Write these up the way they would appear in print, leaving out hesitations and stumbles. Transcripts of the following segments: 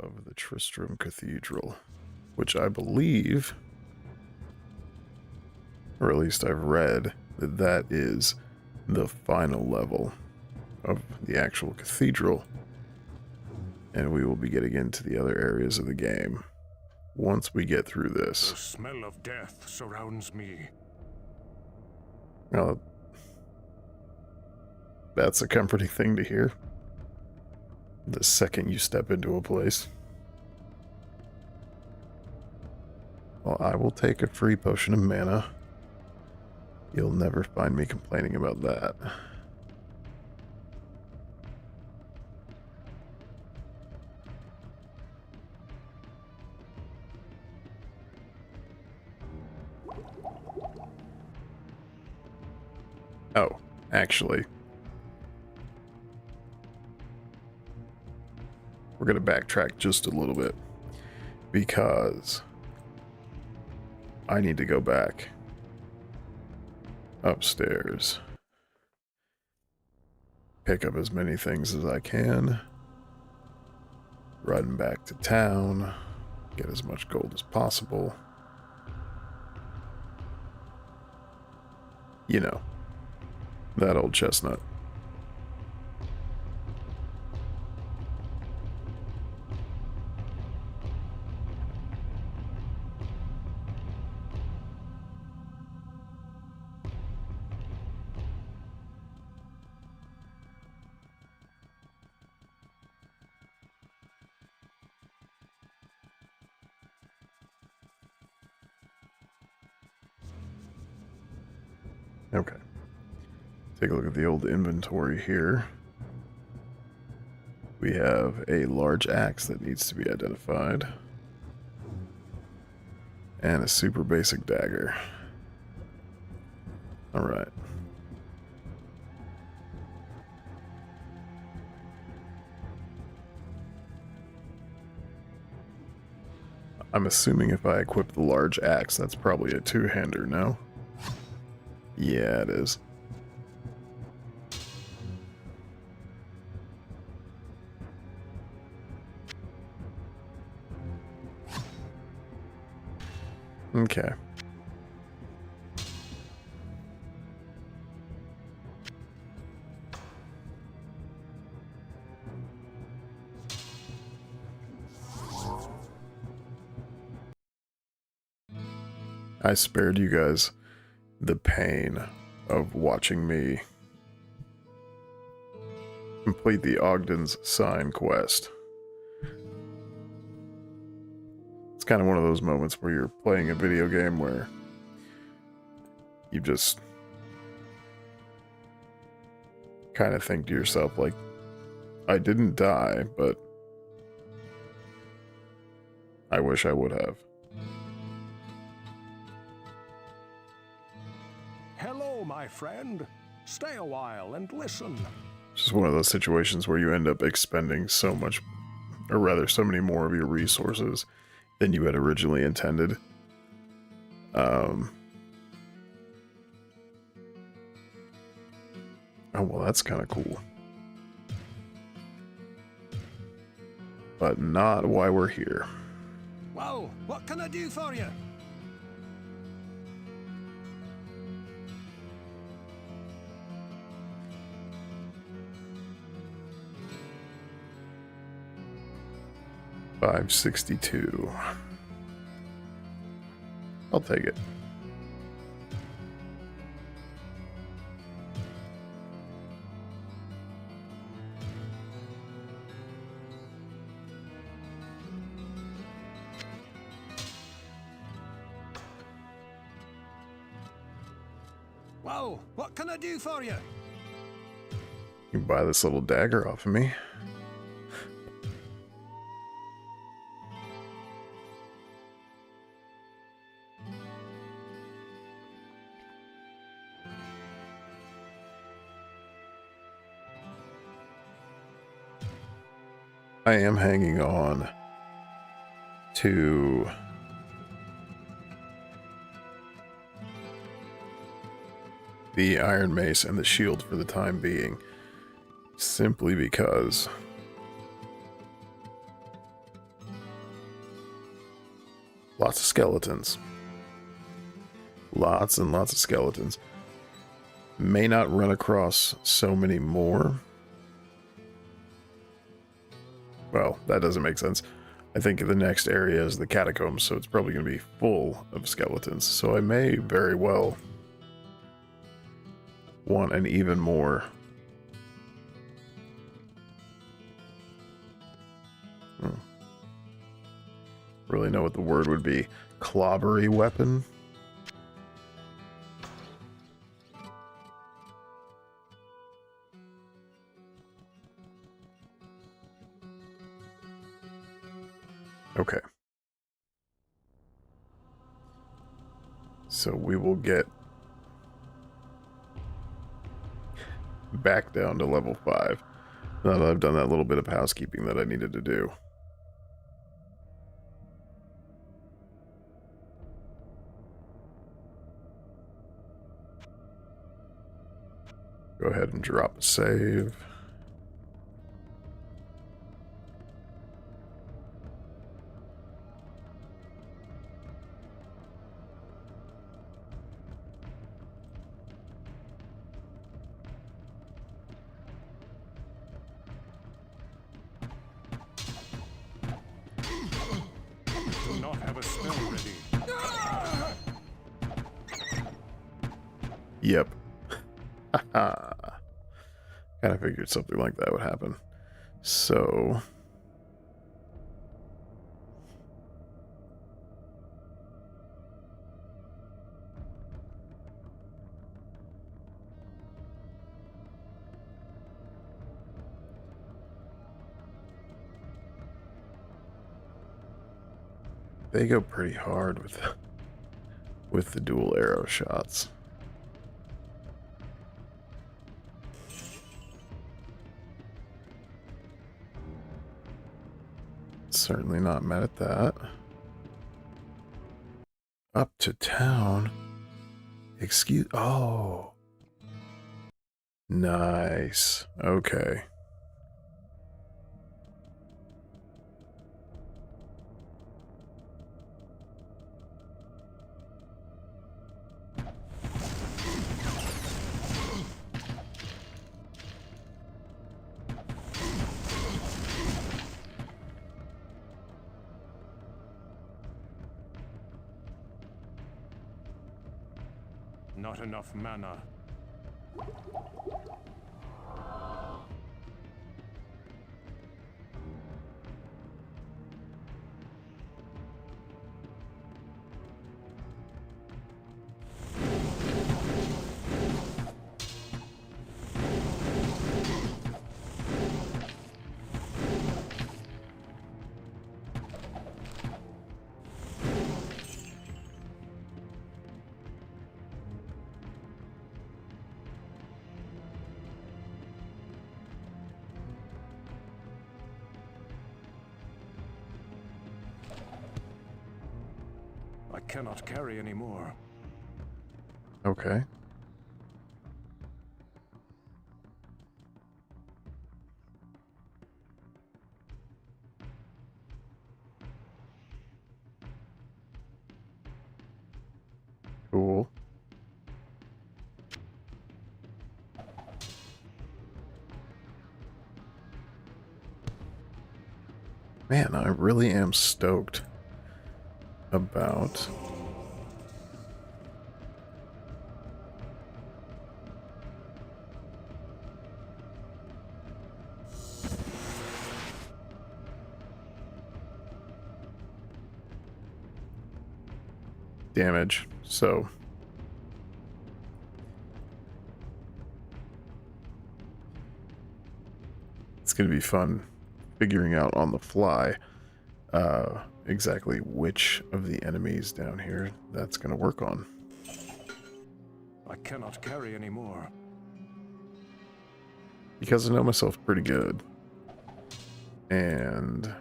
of the Tristram Cathedral, which I believe, or at least I've read, that that is the final level of the actual cathedral, and we will be getting into the other areas of the game once we get through this. The smell of death surrounds me. Well, that's a comforting thing to hear. The second you step into a place. Well, I will take a free potion of mana. You'll never find me complaining about that. Oh, actually, we're going to backtrack just a little bit because I need to go back upstairs, pick up as many things as I can, run back to town, get as much gold as possible. You know, that old chestnut. Okay. Take a look at the old inventory here. We have a large axe that needs to be identified. And a super basic dagger. Alright. I'm assuming if I equip the large axe, that's probably a two-hander, no? Yeah, it is. Okay. I spared you guys the pain of watching me complete the Ogden's Sign quest. It's kind of one of those moments where you're playing a video game where you just kind of think to yourself, like, I didn't die, but I wish I would have. Hello, my friend. Stay a while and listen. It's just one of those situations where you end up expending so much, or rather so many more of your resources than you had originally intended. Oh, well, that's kind of cool. But not why we're here. Well, what can I do for you? $562. I'll take it. Well, what can I do for you? You can buy this little dagger off of me. I am hanging on to the Iron Mace and the shield for the time being, simply because Lots of skeletons. Lots and lots of skeletons. May not run across so many more. Well, that doesn't make sense. I think the next area is the catacombs, so it's probably going to be full of skeletons. So I may very well want an even more. Really know what the word would be. Clobbery weapon? Okay. So we will get back down to level 5. Now that I've done that little bit of housekeeping that I needed to do. Go ahead and drop a save. Do not have a spell ready. Yep. Haha. Kind of figured something like that would happen. So they go pretty hard with the dual arrow shots. Certainly not mad at that. Up to town. Excuse. Oh. Nice. Okay. Not enough mana. I cannot carry anymore. Okay. Cool. Man, I really am stoked about damage. So it's going to be fun figuring out on the fly exactly which of the enemies down here that's going to work on. I cannot carry anymore. Because I know myself pretty good. And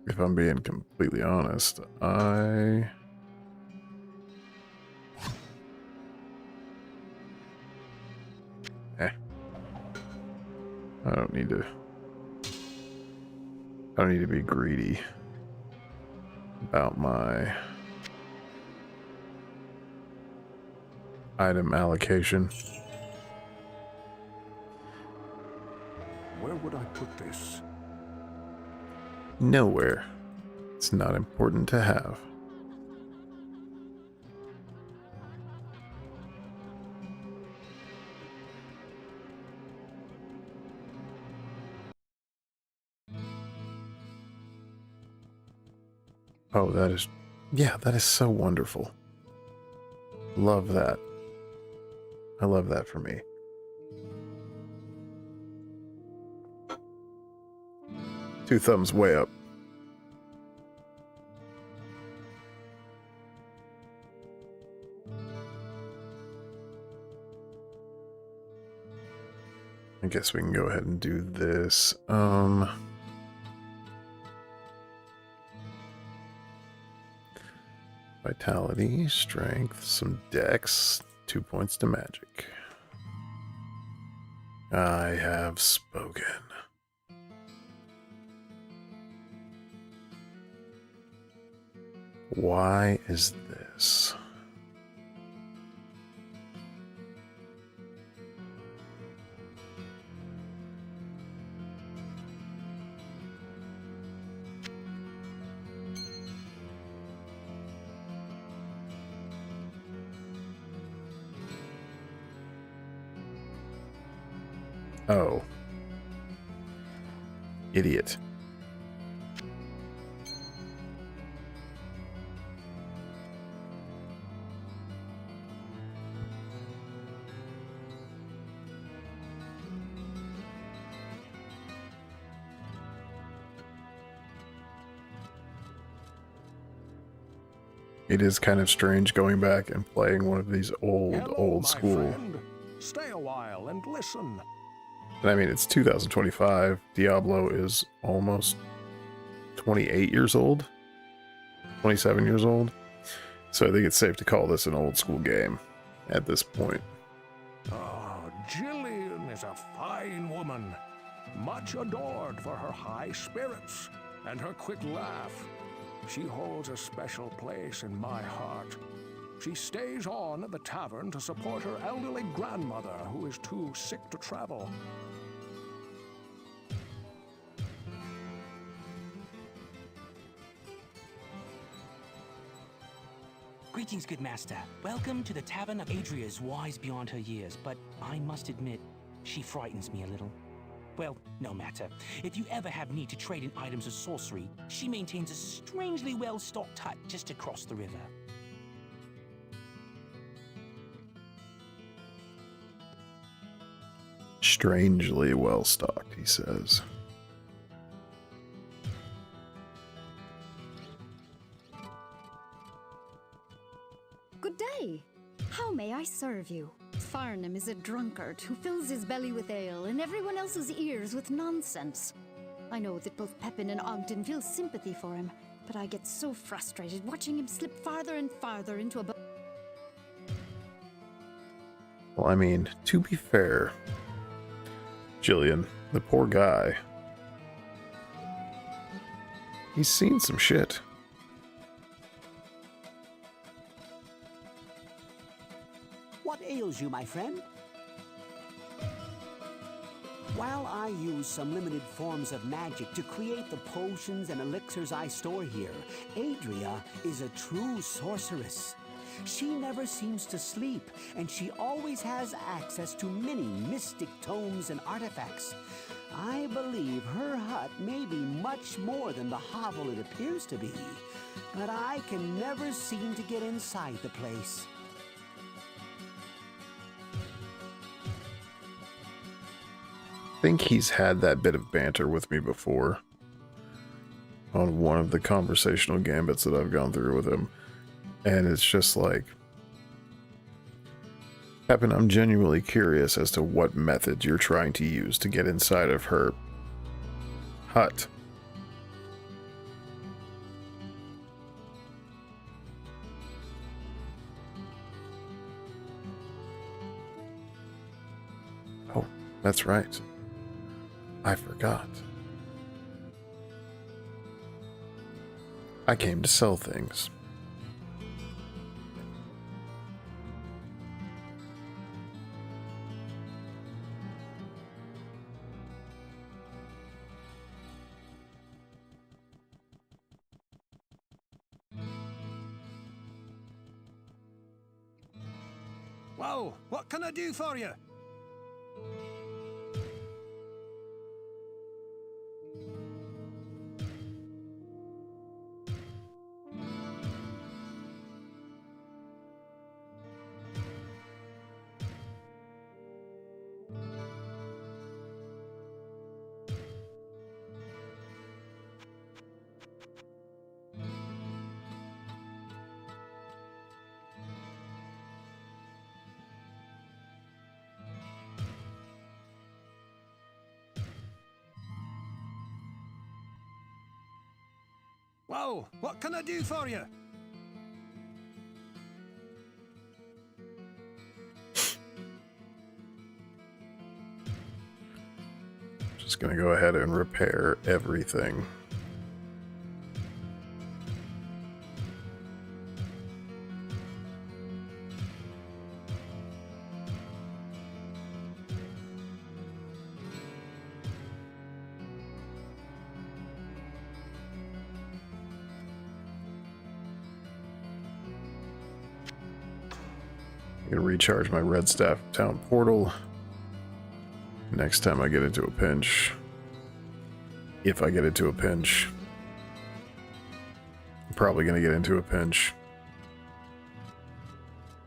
if I'm being completely honest, I don't need to I don't need to be greedy about my item allocation. Where would I put this? Nowhere. It's not important to have. Oh, that is... yeah, that is so wonderful. Love that. I love that for me. Two thumbs way up. I guess we can go ahead and do this. Vitality, strength, some dex, 2 points to magic. I have spoken. Why is this? Oh. Idiot. It is kind of strange going back and playing one of these Hello, old my school. friend. Stay a while and listen. And I mean, it's 2025. Diablo is almost 28 years old, 27 years old. So I think it's safe to call this an old school game at this point. Oh, Jillian is a fine woman, much adored for her high spirits and her quick laugh. She holds a special place in my heart. She stays on at the tavern to support her elderly grandmother, who is too sick to travel. Greetings, good master. Welcome to the Tavern of Adria's wise beyond her years, but I must admit, she frightens me a little. Well, no matter. If you ever have need to trade in items of sorcery, she maintains a strangely well-stocked hut just across the river. Strangely well stocked, he says. Good day. How may I serve you? Farnham is a drunkard who fills his belly with ale and everyone else's ears with nonsense. I know that both Pepin and Ogden feel sympathy for him, but I get so frustrated watching him slip farther and farther into a... Well, I mean, to be fair, Jillian, the poor guy, he's seen some shit. What ails you, my friend? While I use some limited forms of magic to create the potions and elixirs I store here, Adria is a true sorceress. She never seems to sleep, and she always has access to many mystic tomes and artifacts. I believe her hut may be much more than the hovel it appears to be, but I can never seem to get inside the place. I think he's had that bit of banter with me before on one of the conversational gambits that I've gone through with him. And it's just like, Pepin, I'm genuinely curious as to what methods you're trying to use to get inside of her hut. Oh, that's right. I forgot. I came to sell things. Well, what can I do for you? Well, what can I do for you? Just gonna go ahead and repair everything. I'm gonna recharge my red staff town portal. Next time I get into a pinch, if I get into a pinch, I'm probably gonna get into a pinch.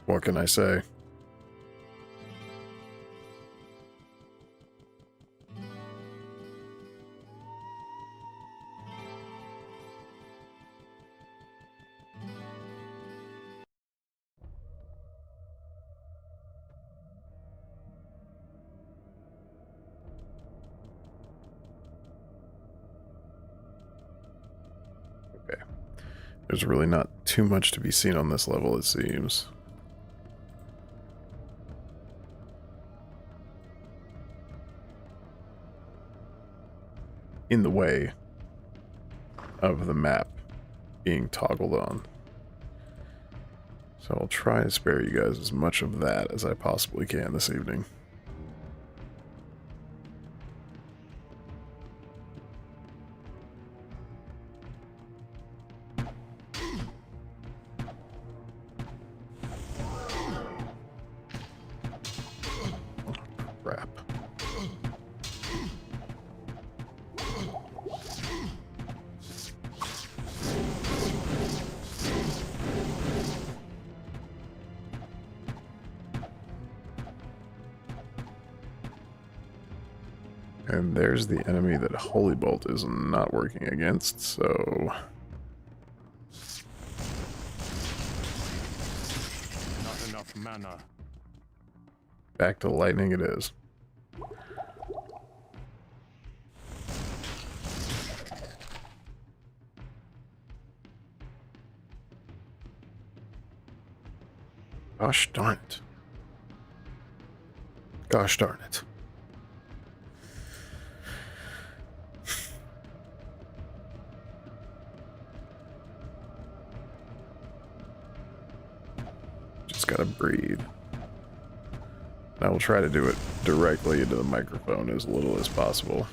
What can I say? Okay. There's really not too much to be seen on this level, it seems. In the way of the map being toggled on. So I'll try to spare you guys as much of that as I possibly can this evening. Crap. And there's the enemy that Holy Bolt is not working against, so... Not enough mana. Back to lightning it is. Gosh darn it. Gosh darn it. Just gotta breathe. I will try to do it directly into the microphone as little as possible.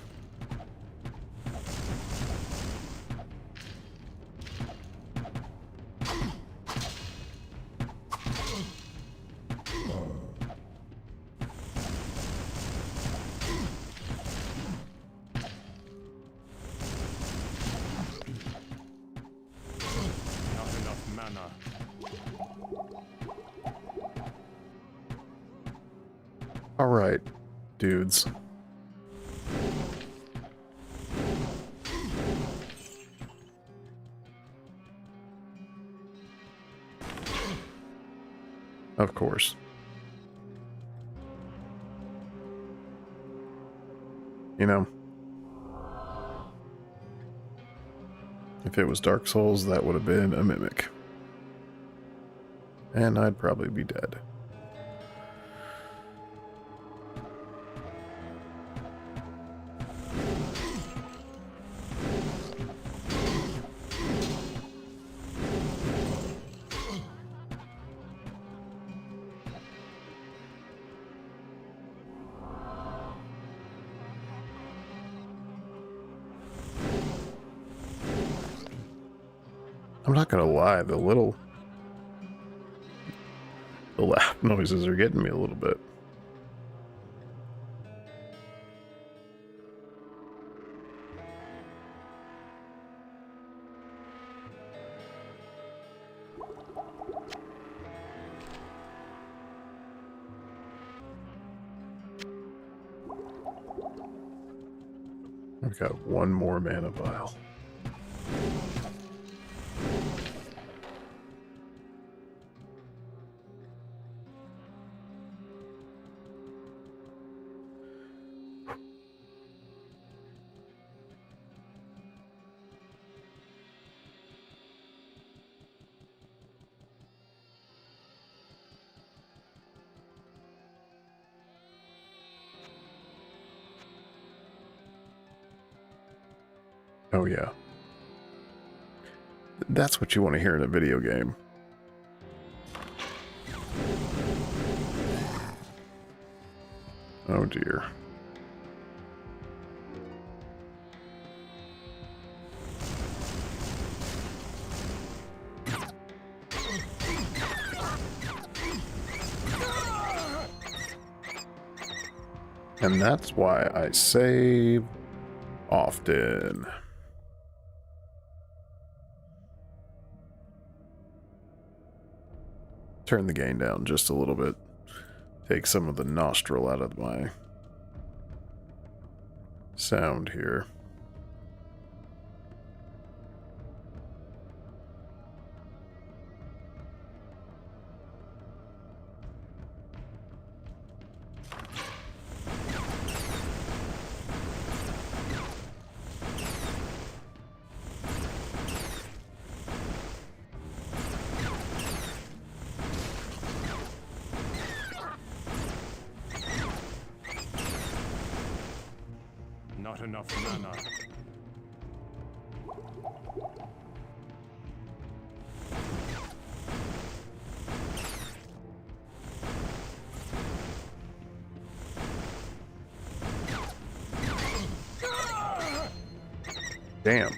Not enough mana. All right, dudes. Of course. You know, if it was Dark Souls, that would have been a mimic. And I'd probably be dead. I'm not gonna lie, the laugh noises are getting me a little bit. I've got one more mana vial. Oh yeah. That's what you want to hear in a video game. Oh dear. And that's why I save often. Turn the gain down just a little bit. Take some of the nostril out of my sound here. Not enough mana. Damn.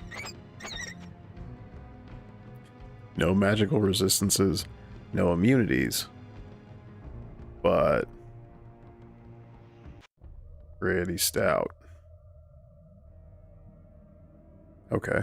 No magical resistances, no immunities, but pretty stout. Okay.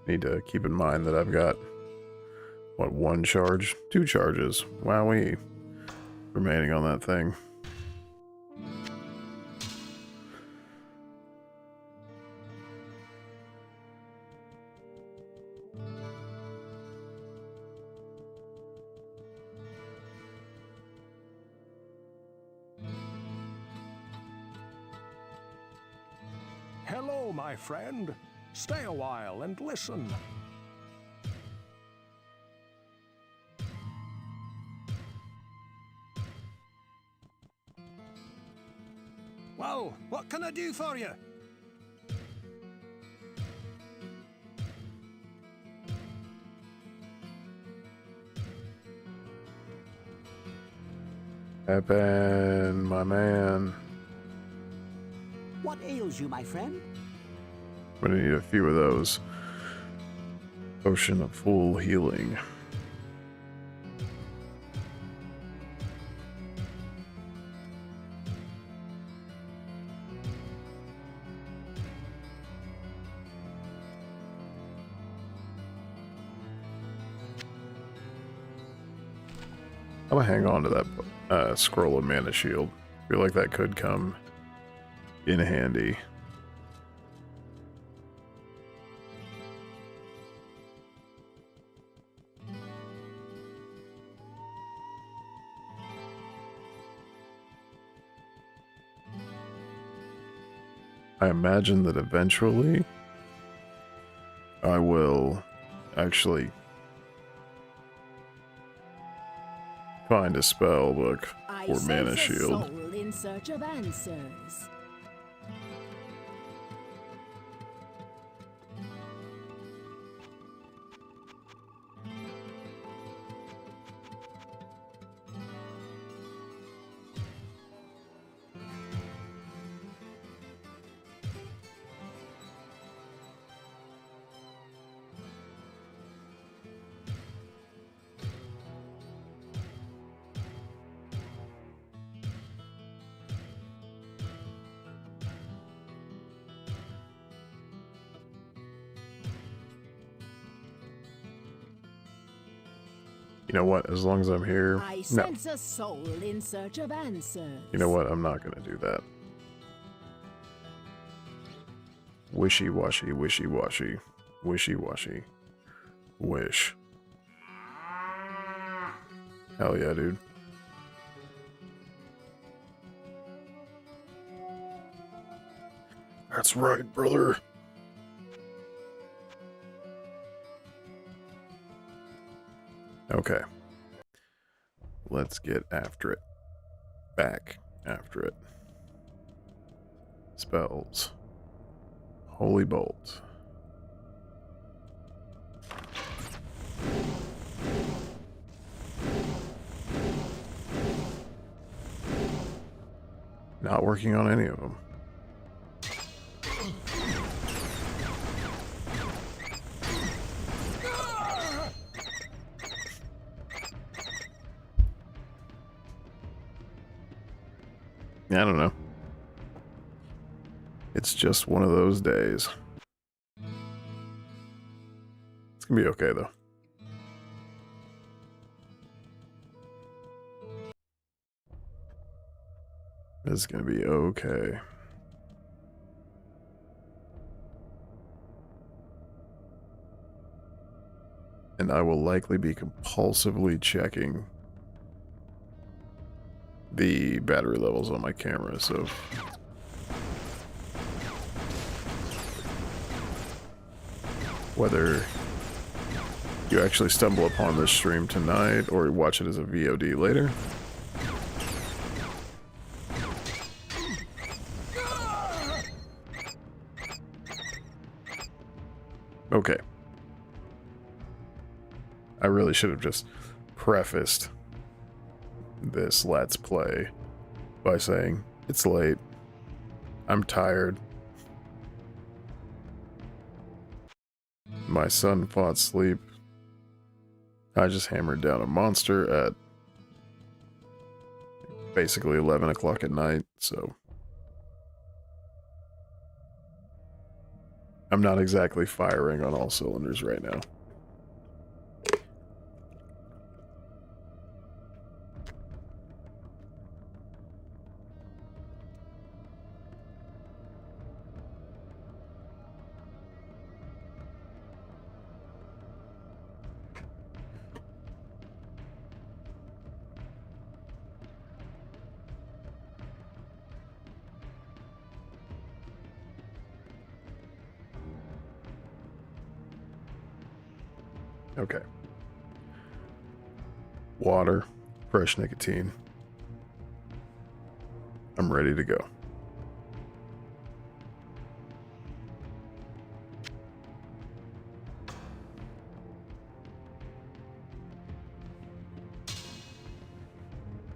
Need to keep in mind that I've got, what, one charge? Two charges. Wowee. Remaining on that thing. Hello, my friend. Stay a while and listen. Well, what can I do for you? Pepin, my man. What ails you, my friend? I'm gonna need a few of those. Potion of full healing. I'm gonna hang on to that scroll of mana shield. Feel like that could come in handy. I imagine that eventually I will actually find a spell book for mana shield. Soul in search of answers. You know what? As long as I'm here... I No. sense a soul in search of answers. You know what? I'm not going to do that. Wishy-washy, wishy-washy, wishy-washy, wish. Hell yeah, dude. That's right, brother. Okay. Let's get after it. Back after it. Spells. Holy Bolt. Not working on any of them. I don't know. It's just one of those days. It's gonna be okay, though. It's gonna be okay. And I will likely be compulsively checking the battery levels on my camera, so whether you actually stumble upon this stream tonight or watch it as a VOD later, okay. I really should have just prefaced this Let's Play by saying, it's late, I'm tired, my son fought sleep, I just hammered down a monster at basically 11 o'clock at night, so I'm not exactly firing on all cylinders right now. Okay. Water, fresh nicotine. I'm ready to go.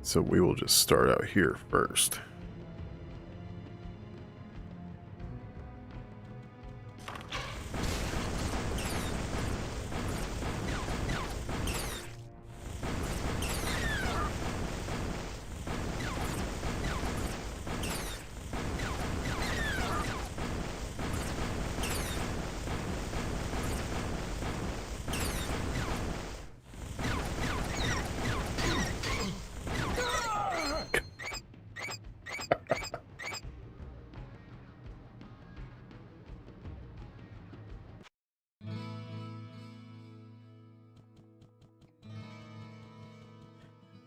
So we will just start out here first.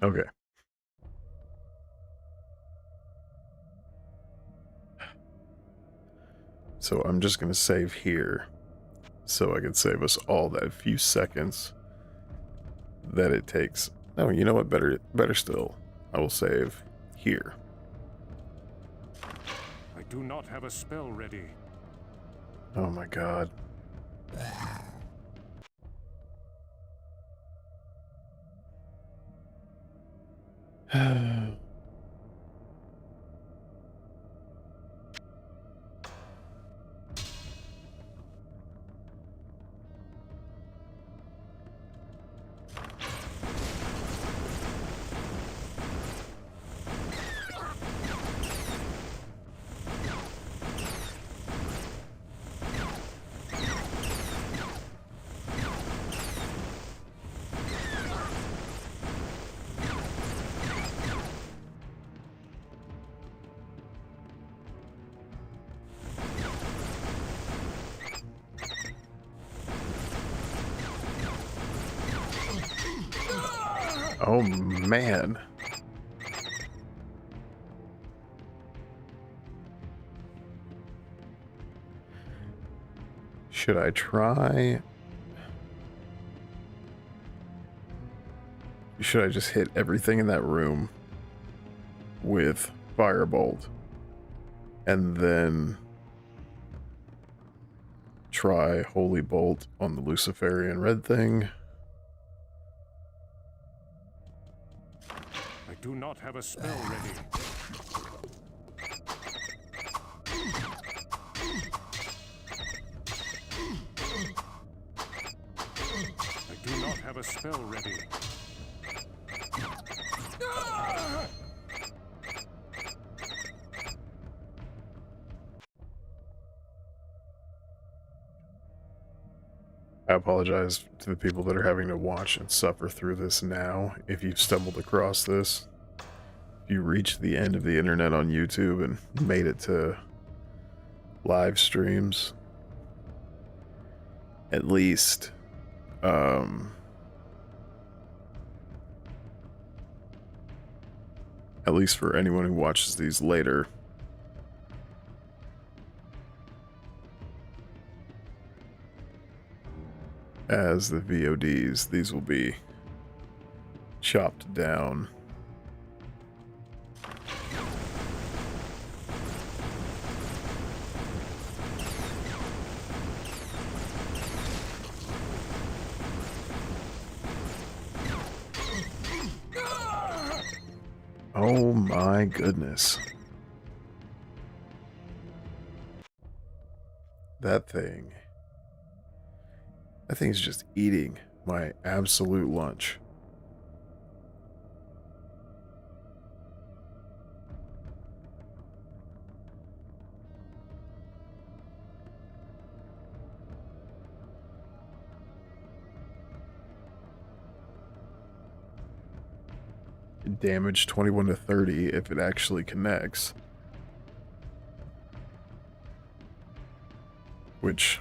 Okay. So I'm just going to save here so I can save us all that few seconds that it takes. No, you know what? Better still. I will save here. I do not have a spell ready. Oh my god. Oh man. Should I try? Should I just hit everything in that room with Firebolt and then try Holy Bolt on the Luciferian red thing? I do not have a spell ready. I do not have a spell ready. I apologize to the people that are having to watch and suffer through this now. If you've stumbled across this, if you reached the end of the internet on YouTube and made it to live streams, at least, at least for anyone who watches these later, as the VODs, these will be chopped down. Oh my goodness. That thing's just eating my absolute lunch. Damage 21 to 30 if it actually connects. Which,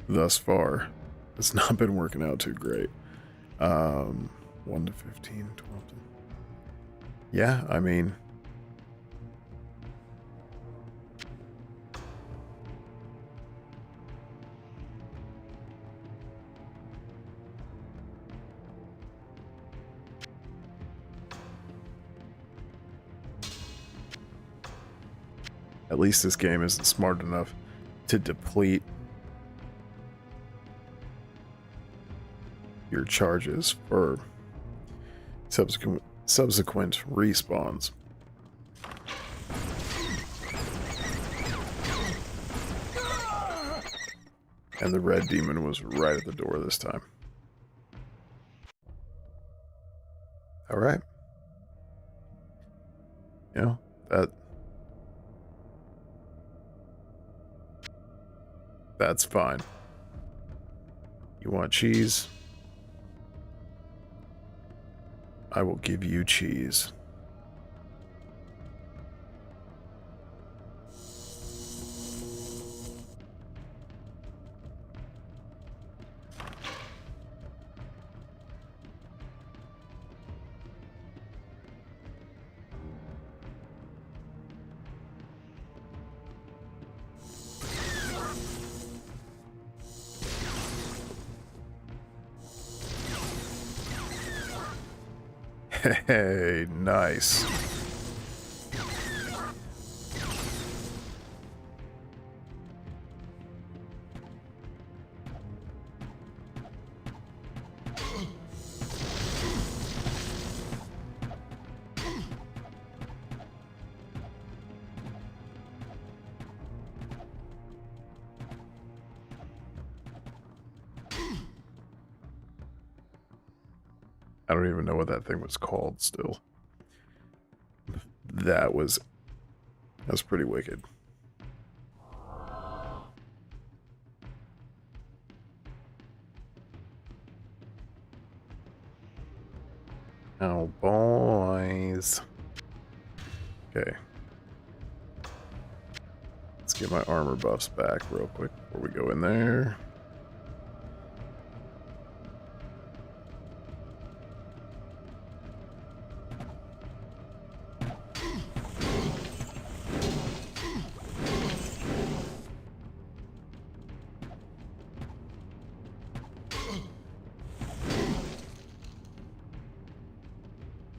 thus far, has not been working out too great. 1 to 15, 12 to... Yeah, I mean... At least this game isn't smart enough to deplete your charges for subsequent respawns. And the red demon was right at the door this time. Alright. You know, that's fine. You want cheese? I will give you cheese. Hey, nice. I don't even know what that thing was called still. That was pretty wicked. Oh, boys. Okay. Let's get my armor buffs back real quick before we go in there.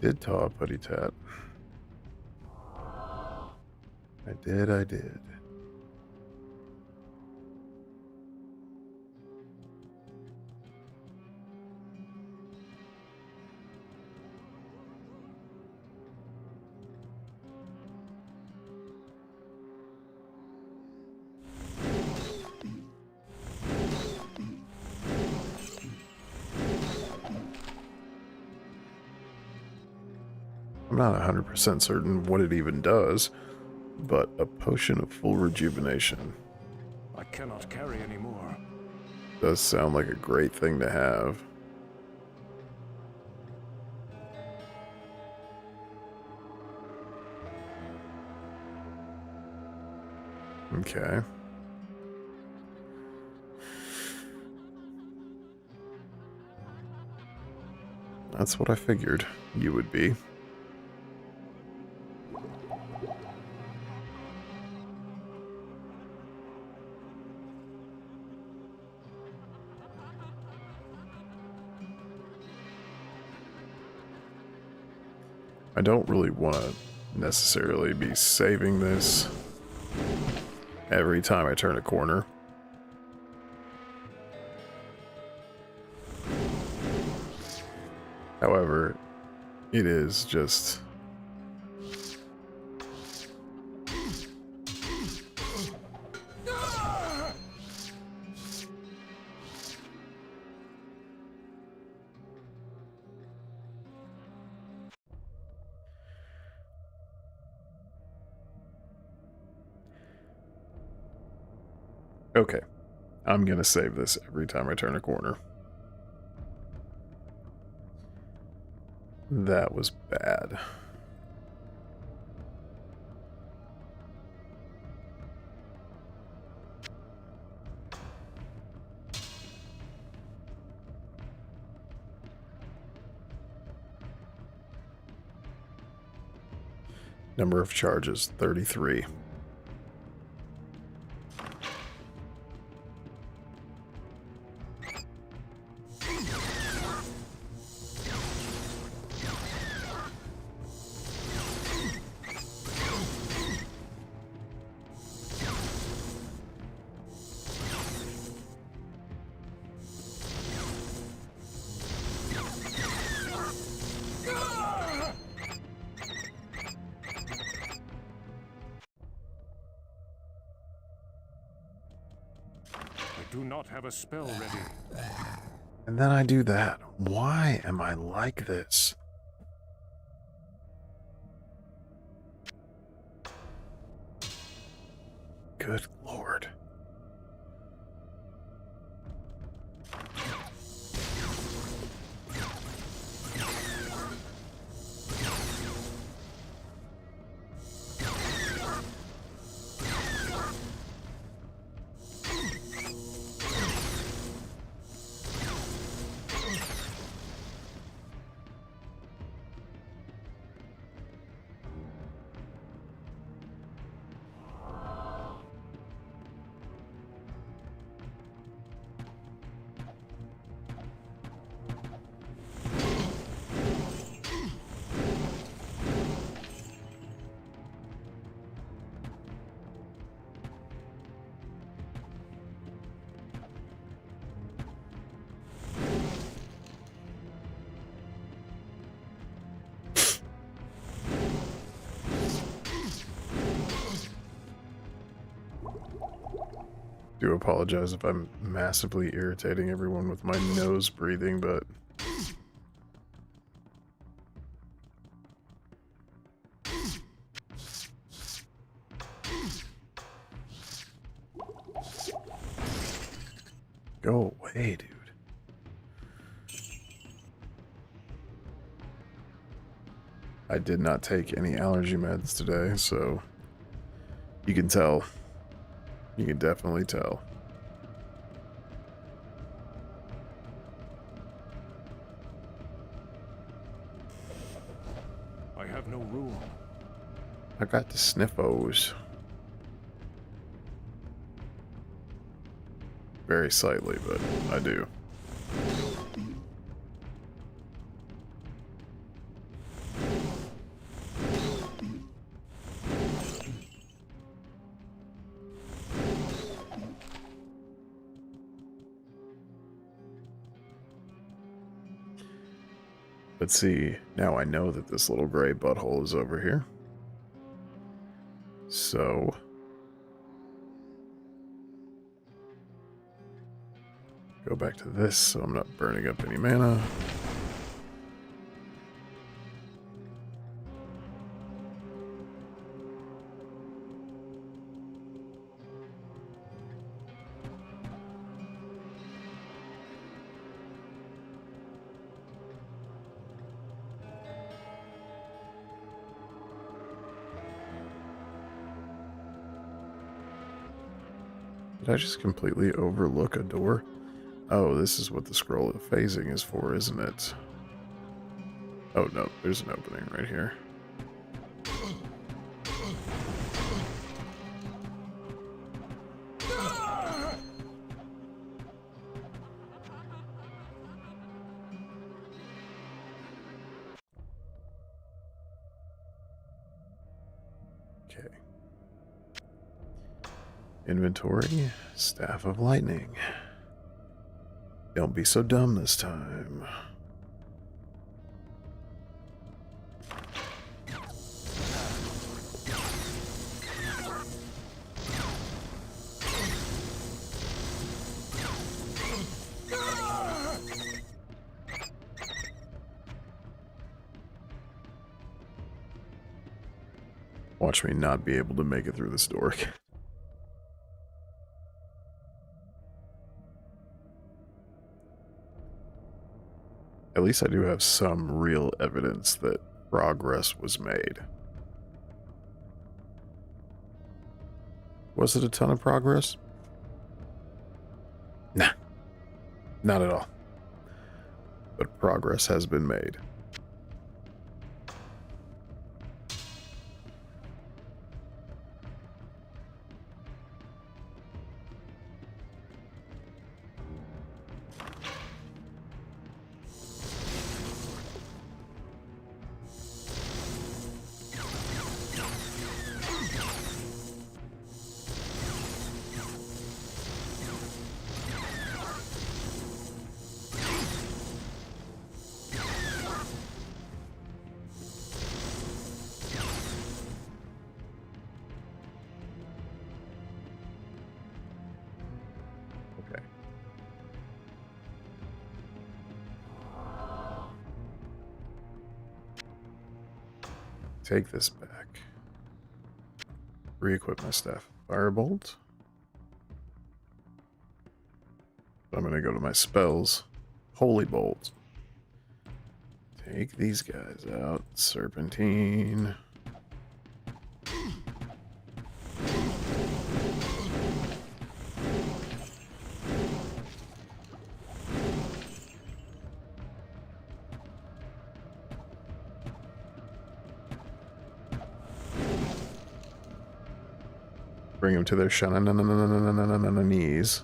Did taw putty tat. I did. I'm not 100% certain what it even does, but a potion of full rejuvenation I cannot carry any more. does sound like a great thing to have. Okay. That's what I figured you would be. I don't really want to necessarily be saving this every time I turn a corner. However, it is just... Okay, I'm gonna save this every time I turn a corner. That was bad. Number of charges, 33. I do not have a spell ready. And then I do that. Why am I like this? Good lord. Do apologize if I'm massively irritating everyone with my nose breathing, but go away, dude. I did not take any allergy meds today, so you can tell. You can definitely tell. I have no room. I got the sniffos. Very slightly, but I do. Let's see. Now I know that this little gray butthole is over here. So go back to this so I'm not burning up any mana. Did I just completely overlook a door? Oh, this is what the scroll of phasing is for, isn't it? Oh no, there's an opening right here. Okay. Inventory, Staff of Lightning. Don't be so dumb this time. Watch me not be able to make it through this door. At least I do have some real evidence that progress was made. Was it a ton of progress? Nah, not at all. But progress has been made. Okay. Take this back. Re-equip my staff. Firebolt. I'm gonna go to my spells. Holy Bolt. Take these guys out. Serpentine. Bring them to their knees.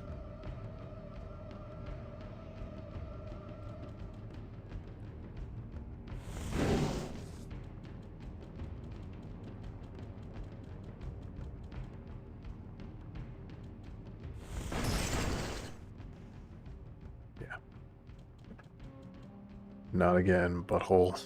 Yeah. Not again, butthole.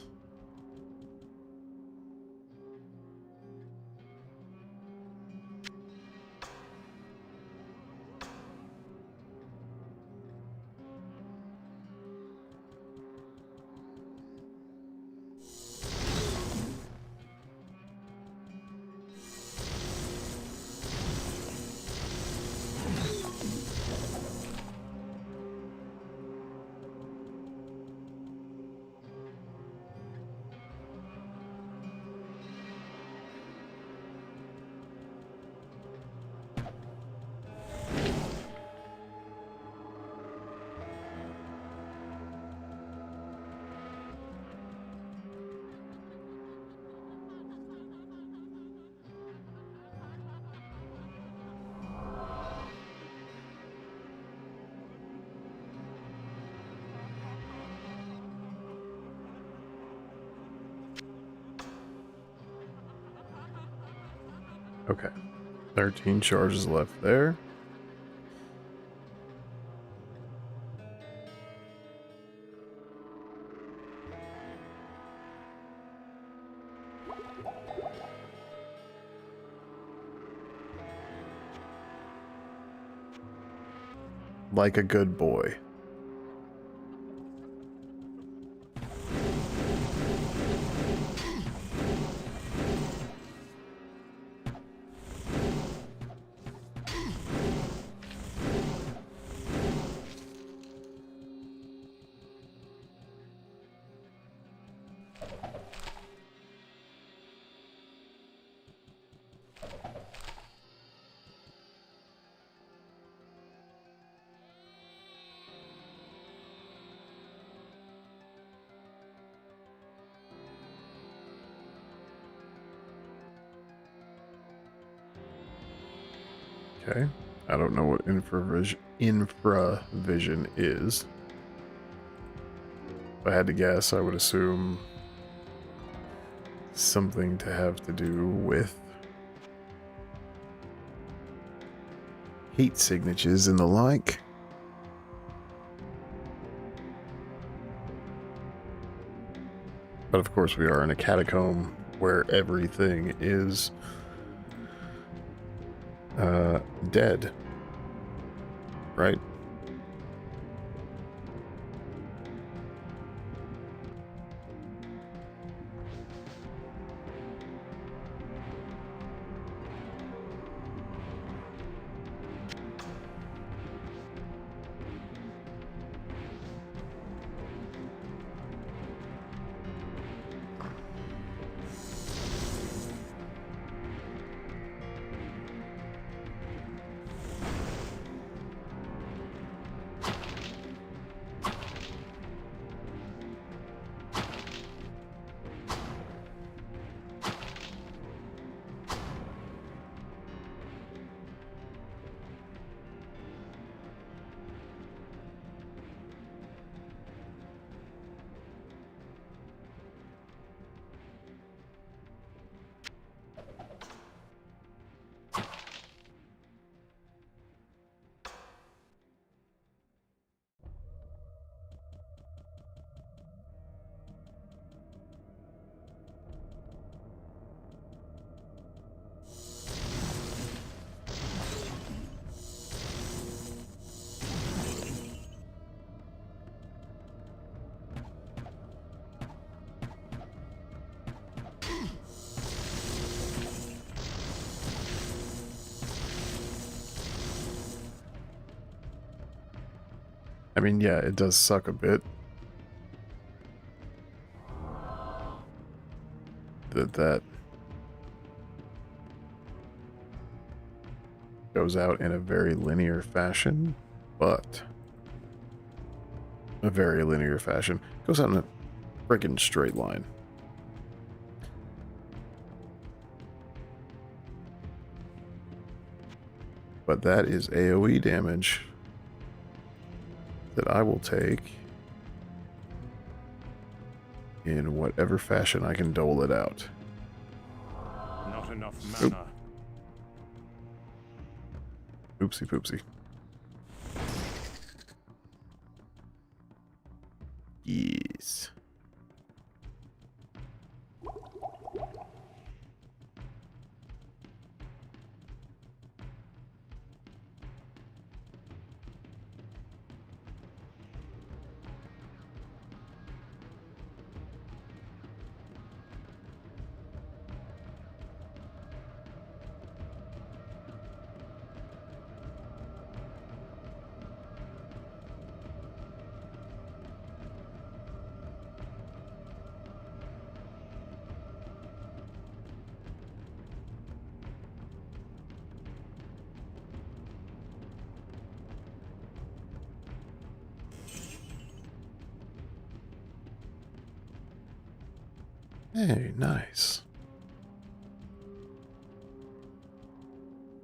Okay. 13 charges left there. Like a good boy. Okay. I don't know what infravision is. If I had to guess, I would assume something to have to do with heat signatures and the like. But of course we are in a catacomb where everything is dead. Right? I mean, yeah, it does suck a bit that goes out in a very linear fashion, but a very linear fashion goes out in a freaking straight line. But that is AoE damage that I will take in whatever fashion I can dole it out. Not enough mana. Oopsie poopsie. Yes. Hey, nice.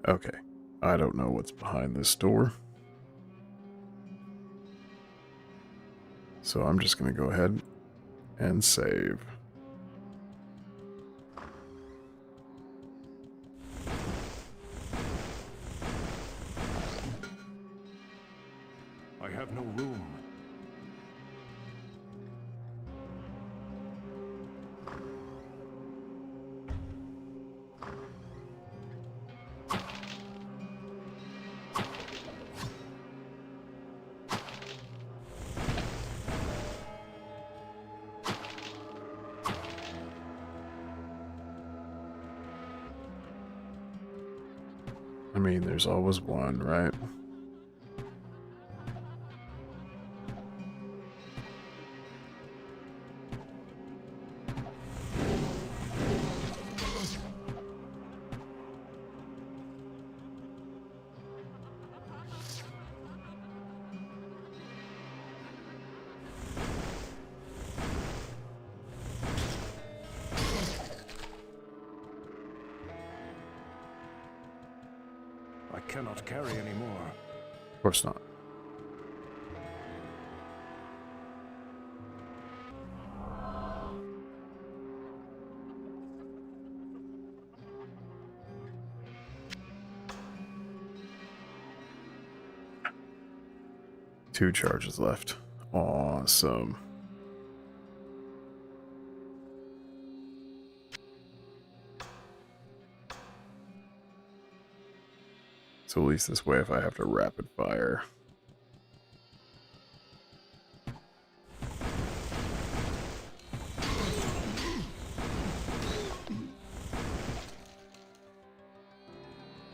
Okay, I don't know what's behind this door. So I'm just going to go ahead and save. I have no room. I mean, there's always one, right? I cannot carry anymore. Of course not. Two charges left. Awesome. So at least this way, if I have to rapid fire.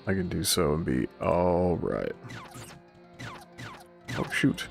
I can do so and be all right. Oh, shoot.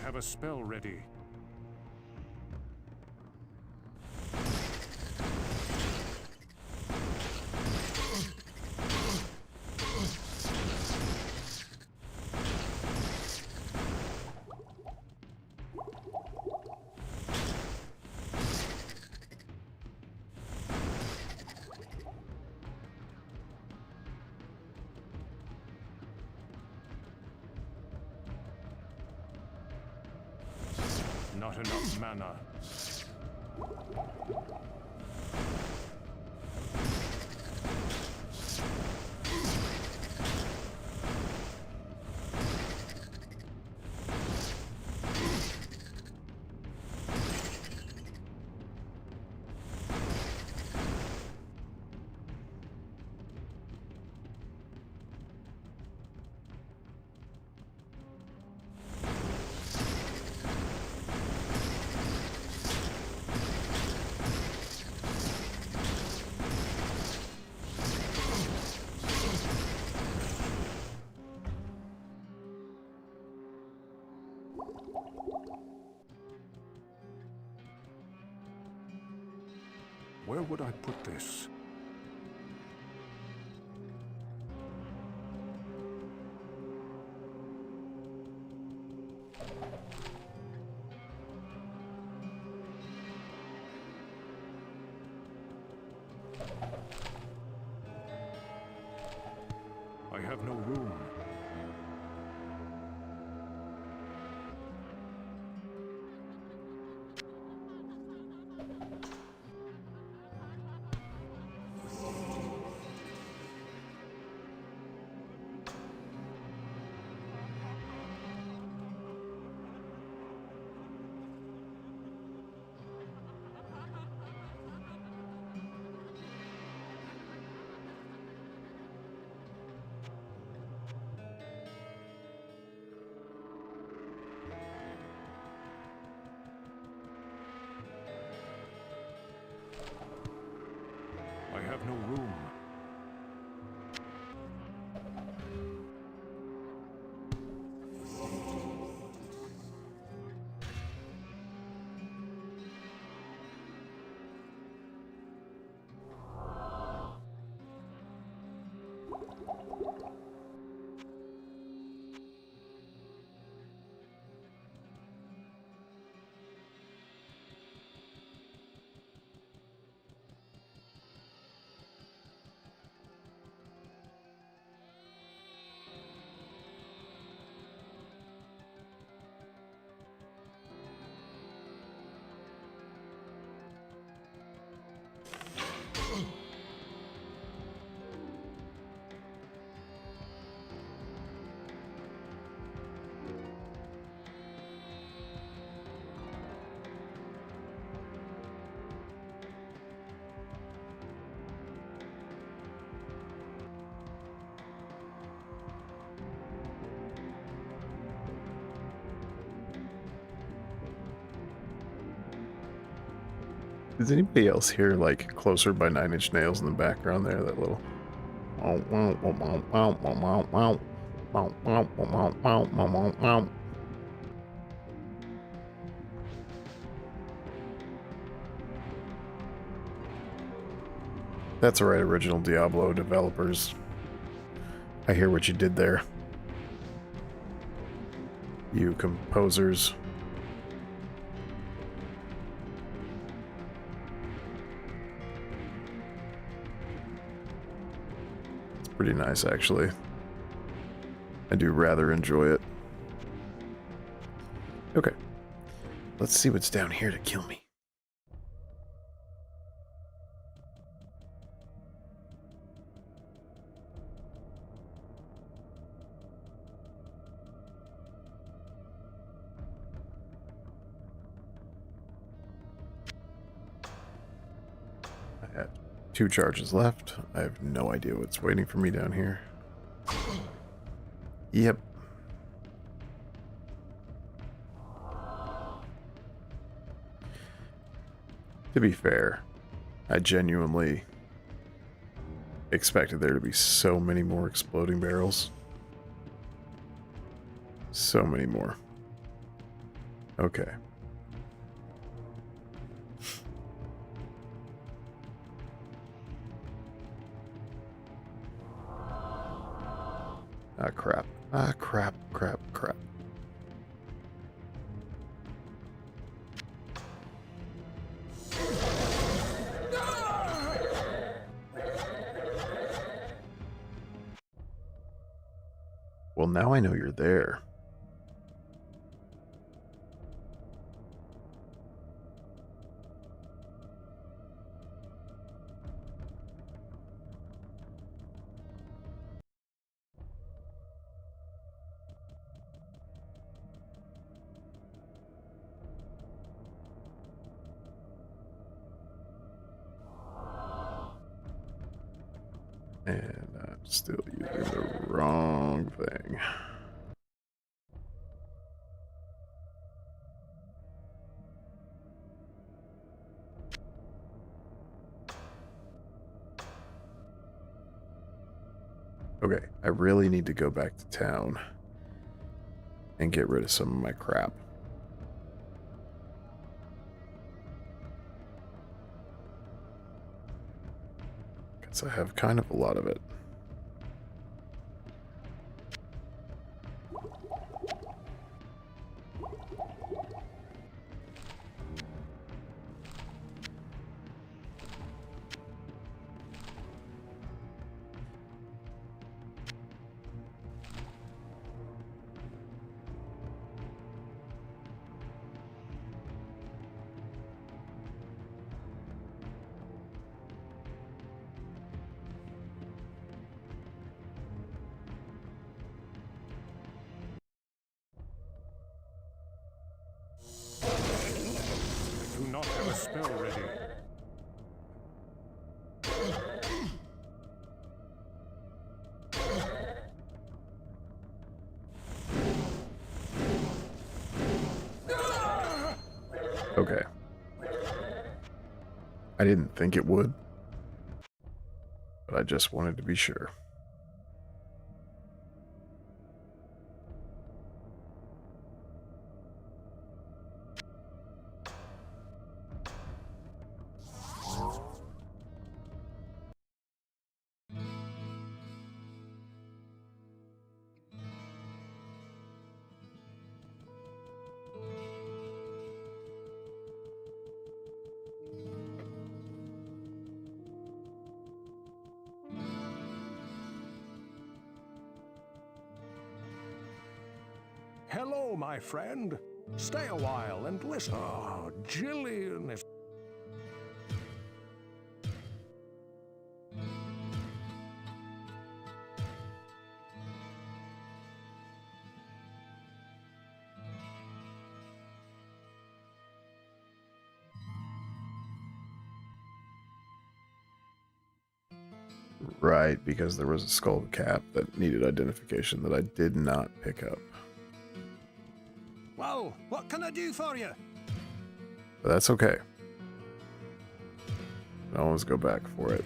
Have a spell ready. Not enough mana. Where would I put this? I have no room. I have no room. Does anybody else hear, like, Closer by Nine Inch Nails in the background there? That little... That's right, original Diablo developers. I hear what you did there. You composers. It's pretty nice, actually. I do rather enjoy it. Okay. Let's see what's down here to kill me. I have 2 charges left. I have no idea what's waiting for me down here. Yep. To be fair, I genuinely expected there to be so many more exploding barrels. So many more. Okay. Ah, crap. Ah, crap, crap, crap. Well, now I know you're there. And I'm still using the wrong thing. Okay, I really need to go back to town and get rid of some of my crap. Because I have kind of a lot of it. Do not have a spell ready. Okay. I didn't think it would, but I just wanted to be sure. Hello, my friend. Stay a while and listen. Oh, Jillian is... Right, because there was a skull cap that needed identification that I did not pick up. Well, what can I do for you? But that's okay. I always go back for it.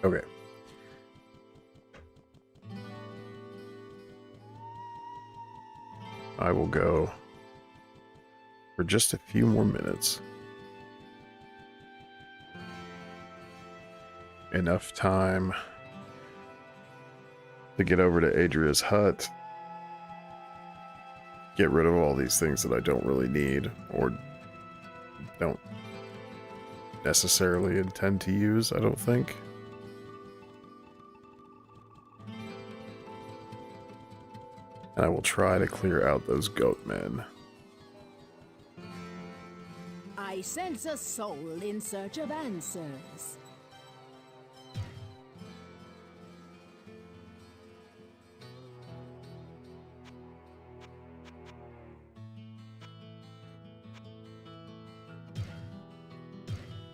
Okay. I will go for just a few more minutes. Enough time to get over to Adria's hut, get rid of all these things that I don't really need or don't necessarily intend to use, I don't think. And I will try to clear out those goat men. I sense a soul in search of answers.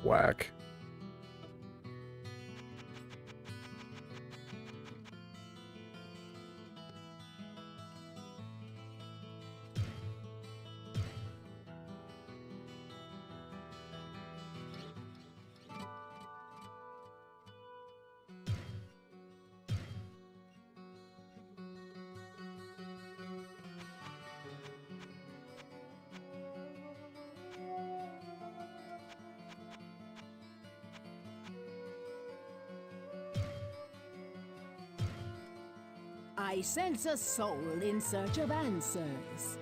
Whack. I sense a soul in search of answers.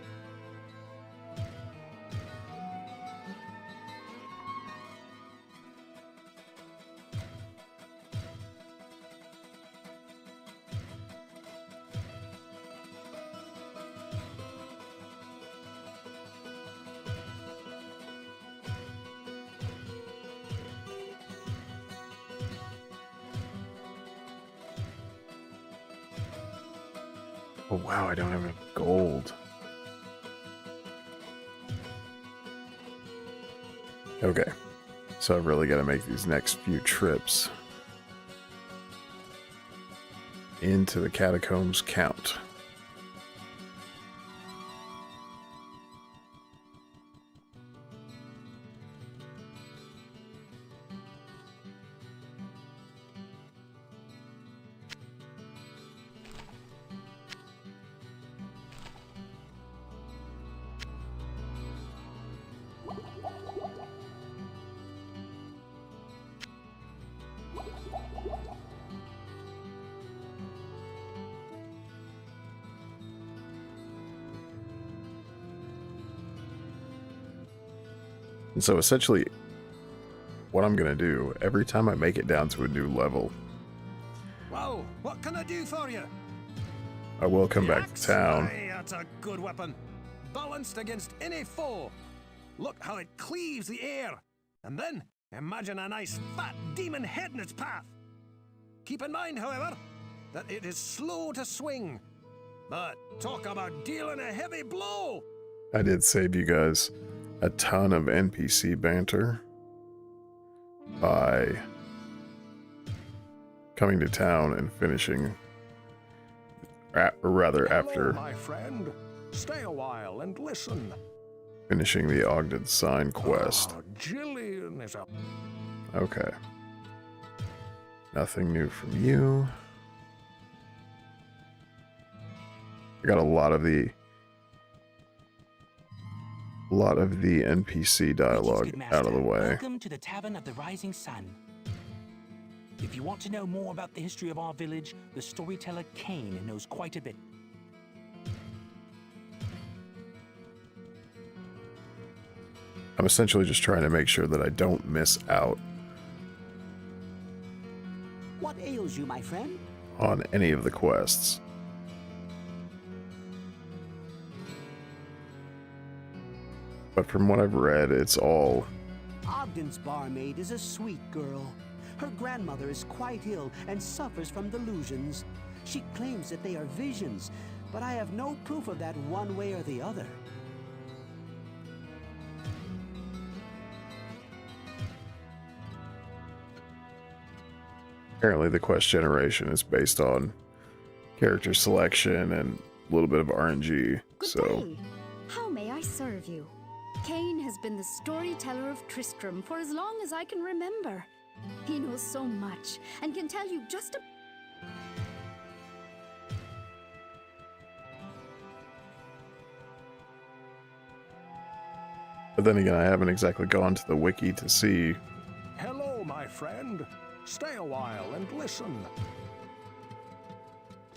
Oh wow, I don't have enough gold. Okay, so I've really got to make these next few trips into the catacombs count. And so essentially, what I'm going to do, every time I make it down to a new level, Well, what can I do for you? I will come The back to axe? town. Aye, that's a good weapon. Balanced against any foe. Look how it cleaves the air. And then, imagine a nice fat demon head in its path. Keep in mind, however, that it is slow to swing. But talk about dealing a heavy blow. I did save you guys a ton of NPC banter by coming to town and finishing, or rather Hello, after my friend. Stay a while and listen. finishing the Ogden Sign quest. Oh, Jillian is a... Okay. Nothing new from you. I got a lot of the NPC dialogue Greetings, good out of the master. way. Welcome to the Tavern of the Rising Sun. If you want to know more about the history of our village, the storyteller Cain knows quite a bit. I'm essentially just trying to make sure that I don't miss out What ails you, my friend? on any of the quests. But from what I've read, it's all... Ogden's barmaid is a sweet girl. Her grandmother is quite ill and suffers from delusions. She claims that they are visions, but I have no proof of that one way or the other. Apparently the quest generation is based on character selection and a little bit of RNG, Good so... day. How may I serve you? Cain has been the storyteller of Tristram for as long as I can remember. He knows so much and can tell you just a... But then again, I haven't exactly gone to the wiki to see... Hello, my friend. Stay a while and listen.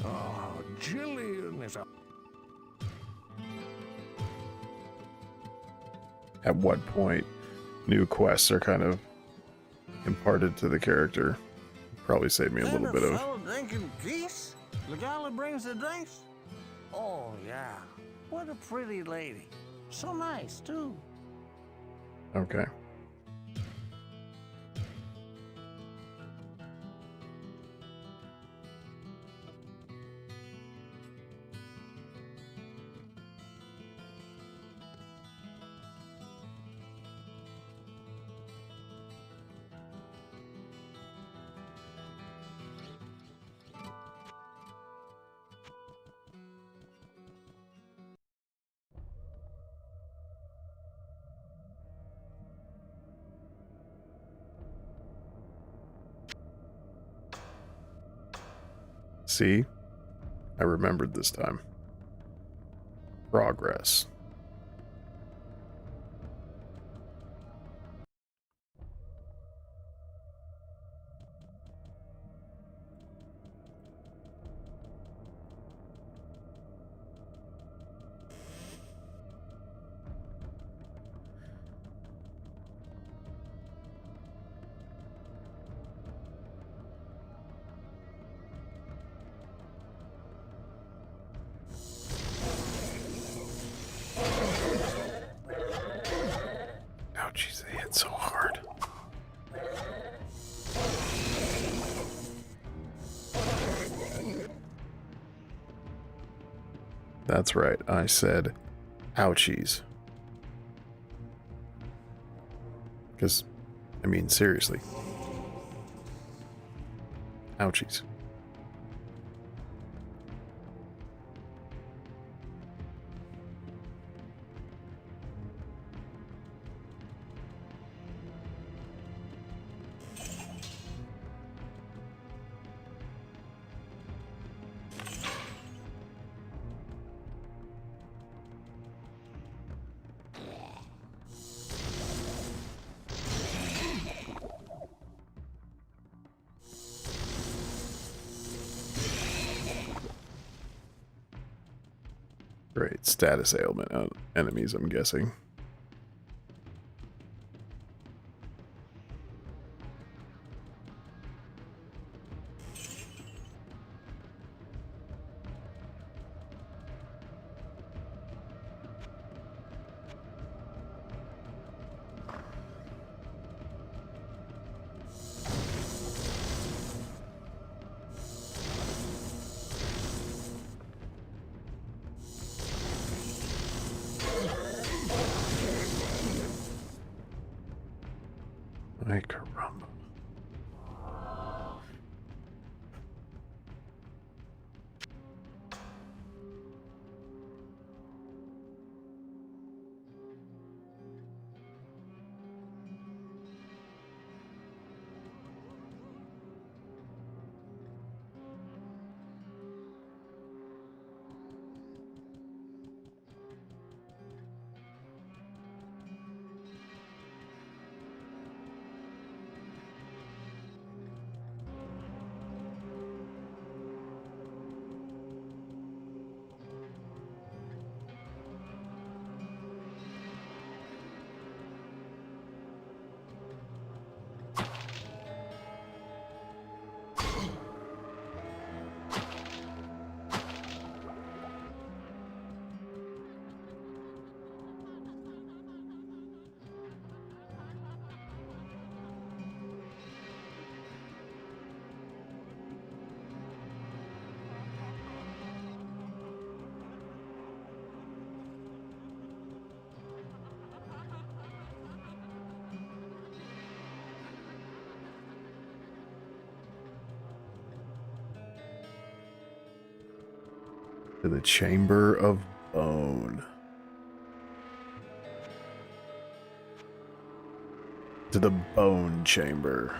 Oh, Jillian is a... at what point new quests are kind of imparted to the character. Probably saved me a little bit of... fellow drinking geese? The guy that brings the drinks? Oh, yeah. What a pretty lady. So nice, too. Okay. See? I remembered this time. Progress. That's right. I said ouchies. Because, I mean, seriously. Ouchies. Great. Status ailment enemies, I'm guessing. Ay, caramba. To the Chamber of Bone. To the Bone Chamber.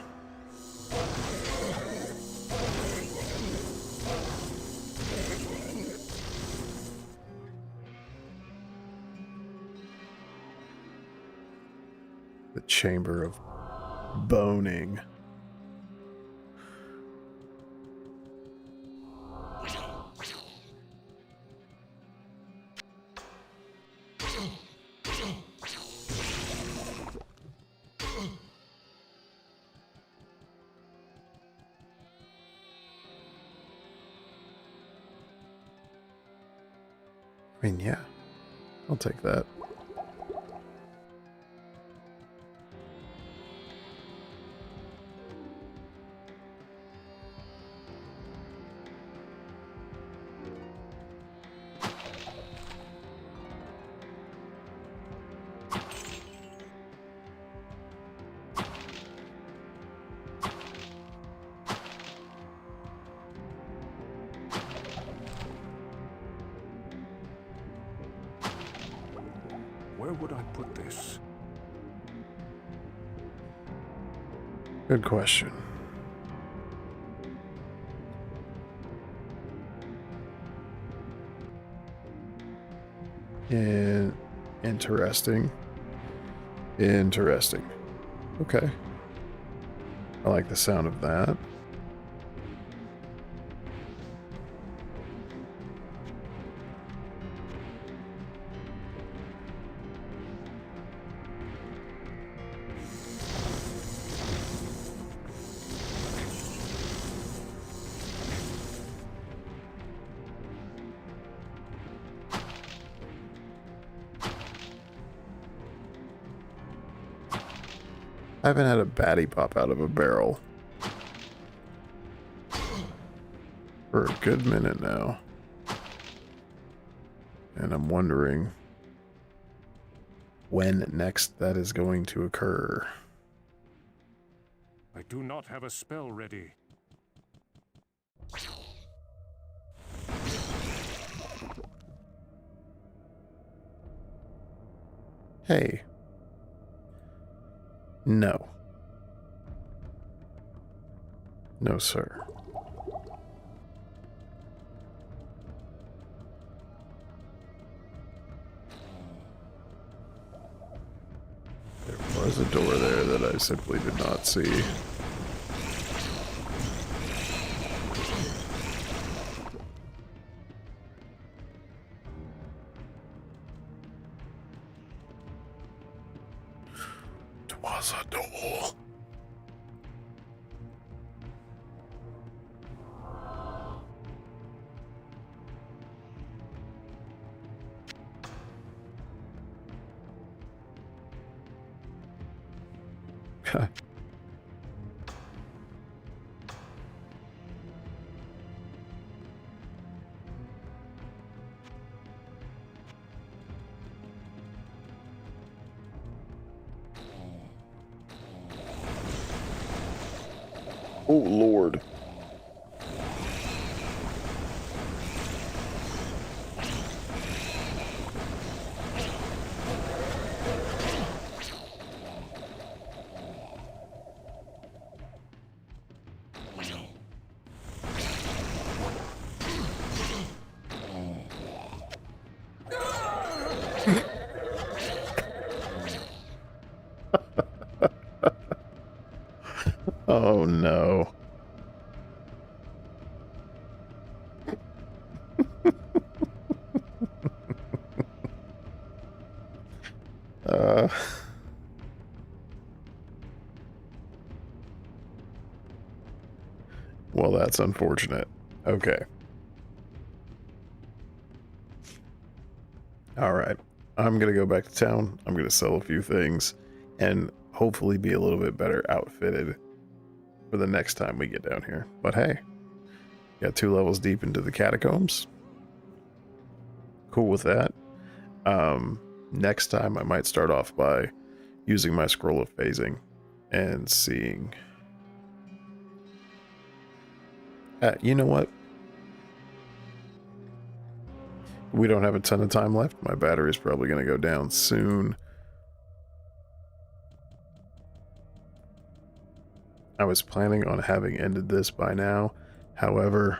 The Chamber of Boning. I mean, yeah, I'll take that. Where would I put this? Good question. Interesting. Interesting. Okay. I like the sound of that. I haven't had a baddie pop out of a barrel for a good minute now. And I'm wondering when next that is going to occur. I do not have a spell ready. Hey. No. No, sir. There was a door there that I simply did not see. It was a door. Oh, Lord. Oh, no. uh... Well, that's unfortunate. Okay. Alright. I'm gonna go back to town. I'm gonna sell a few things and hopefully be a little bit better outfitted for the next time we get down here. But hey, got 2 levels deep into the catacombs. Cool with that. Next time I might start off by using my scroll of phasing and seeing... you know what? We don't have a ton of time left. My battery's probably going to go down soon. I was planning on having ended this by now. However,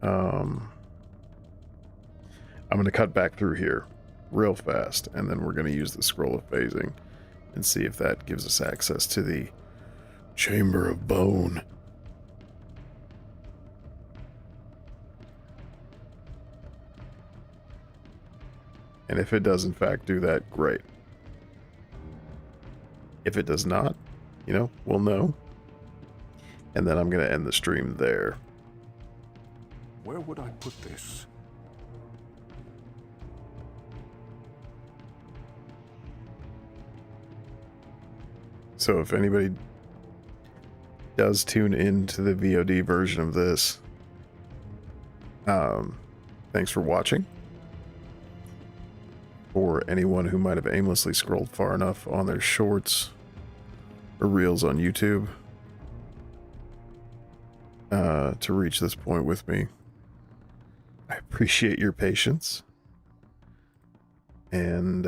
I'm going to cut back through here real fast, and then we're going to use the scroll of phasing and see if that gives us access to the Chamber of Bone. And if it does in fact do that, great. If it does not, you know, we'll know. And then I'm going to end the stream there. Where would I put this? So if anybody does tune into the VOD version of this, thanks for watching. For anyone who might have aimlessly scrolled far enough on their shorts or reels on YouTube to reach this point with me, I appreciate your patience. And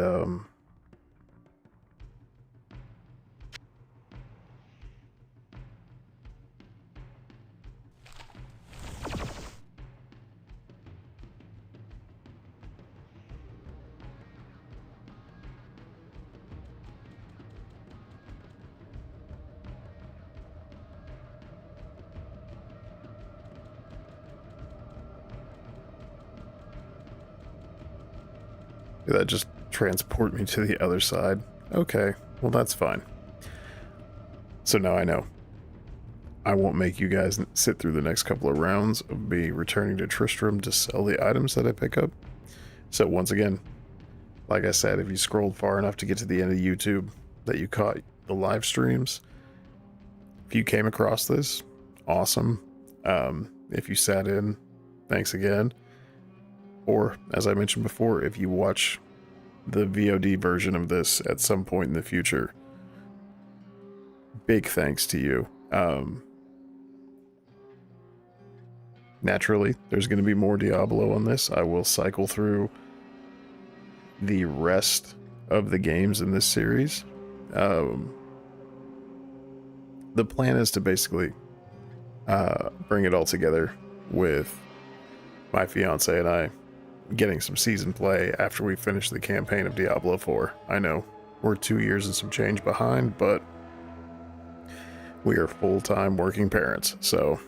did that just transport me to the other side? Okay, well that's fine. So now I know. I won't make you guys sit through the next couple of rounds of me returning to Tristram to sell the items that I pick up. So once again, like I said, if you scrolled far enough to get to the end of YouTube that you caught the live streams, if you came across this, awesome. If you sat in thanks again. Or, as I mentioned before, if you watch the VOD version of this at some point in the future, big thanks to you. Naturally, there's going to be more Diablo on this. I will cycle through the rest of the games in this series. The plan is to basically bring it all together with my fiance and I getting some season play after we finish the campaign of Diablo 4. I know we're 2 years and some change behind, but we are full-time working parents. So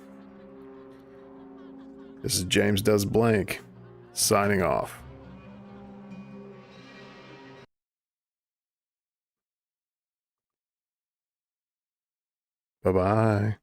this is James Does Blank signing off. Bye-bye.